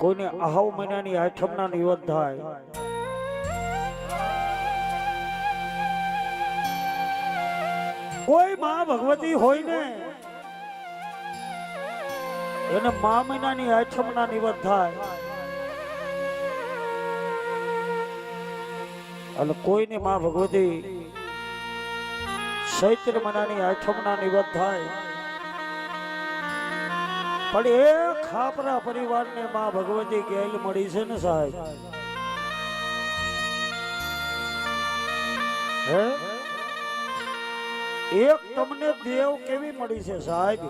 કોઈને આહવ મહિનાની આઠમના નિવત થાય, કોઈ માં ભગવતી હોય ને એને મા મહિનાની આઠમના નિવત થાય, અને કોઈને માં ભગવતી ચૈત્ર મહિનાની આઠમના નિવત થાય, પણ એ ખાપરા પરિવારને માં ભગવતી ગેલ મળી છે ને સાહેબ, હે એક તમને દેવ કેવી મળી છે સાહેબ,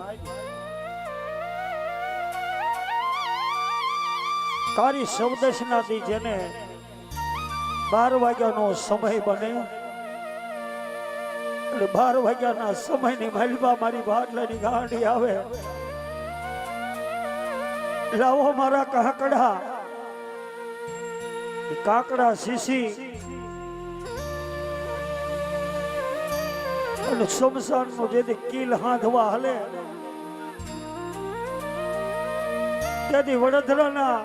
કારી શબ્દશનાથી જેને 12 વાગ્યાનો સમય બને, એટલે 12 વાગ્યાના સમયની મહિલમાં મારી ભાટલાની ગાંડી આવે, લાવો મારા કાકડા, કાકડા શીશી અને શમશાન નો જે કિલ હાંધવા હાલે, ત્યાંથી વડોદરાના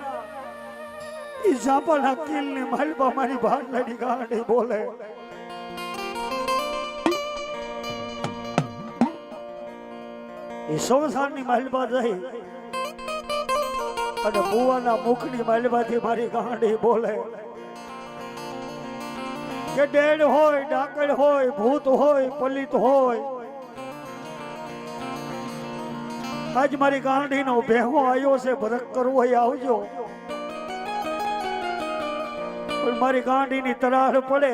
ઈ ઝાપાના કિલ ની માલપા મારી ભાટલાની ગાંડી બોલે, એ શમશાન ની માલપા જઈ અને બુવાના મુખની માલપાથી મારી ગાંડી બોલે કે ડેડ હોય, ડાકડ હોય, ભૂત હોય, પલિત હોય, આજ મારી ગાંડી નો ભેહો આવ્યો છે, ભરક કરવો હોય આવજો, પણ મારી ગાંડી ની તરાર પડે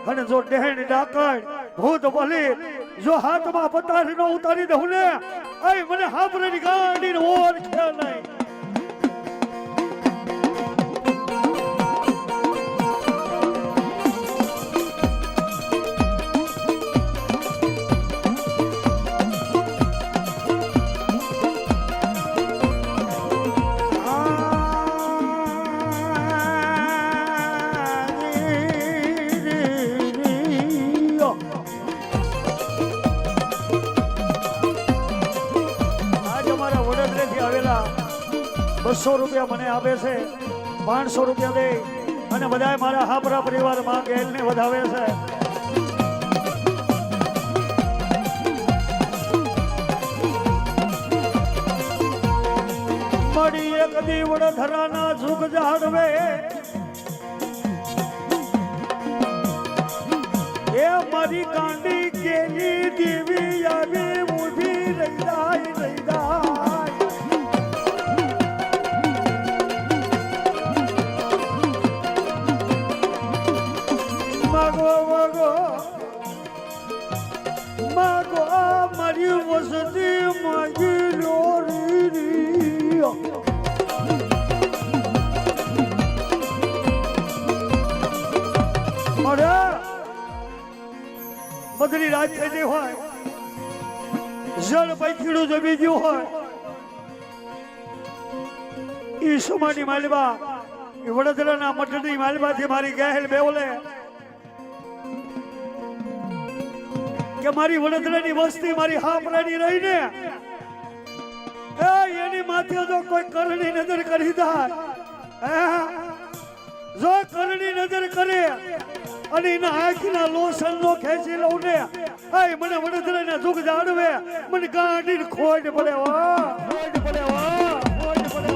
અને જો ડેડ ડાકડ ભૂત પલિત જો હાથમાં પતાર ન ઉતારી દઉં ને, આય મને હાબરેની ગાંડી નો ઓર ખ્યાલ નહીં. ₹200 મને આપે છે, 500 રૂપિયા દે અને બધાય મારા હાપરા પરિવાર માં ગેલ ને વધાવે છે. મળી એક દી વડોદરાના ઝુક જાડવે, એ મારી ગાંડી ગેલી દેવી આવી ઊભી રહી જાય, રહી જાય. મારી વસતી માગી લોરી, અરે બદલી રાત થઈ ગઈ હોય, જળ પૈકીડું જમી ગયું હોય, ઈ સમાની માલબા વડોદરાના મઠની માલબાથી મારી ગહેલ બેવલે કે મારી વડોદરાની વસ્તી મારી હાપરાની રહીને એની માથે જો કોઈ કરણી નજર કરી જાય, જો કરણી નજર કરે અને એના આંખના લોસન નો ખેંચી લઉં ને, મને વડોદરાના દુઃખ જાણવે, મને ગાંડી ખોટ પડે, ખોટ પડે, ખોટ પડે.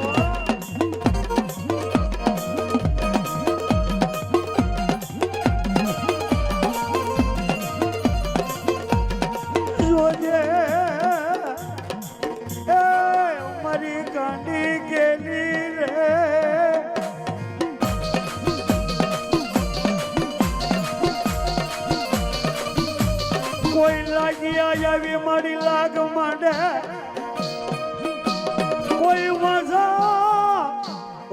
કોઈ લાગી આવી મારી લાગ માંડે, કોઈ મજા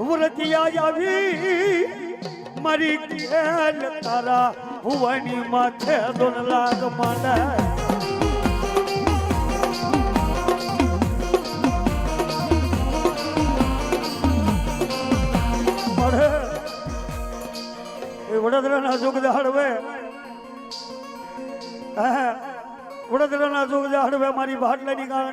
વ્રતિયા આવી મારી ખેલ તારા ભુવાની માથે દોન લાગ માંડે. વડોદરાના જોગ હળવે, વડોદરાના જોગ હળવે મારી ભાટલાની ગાંડી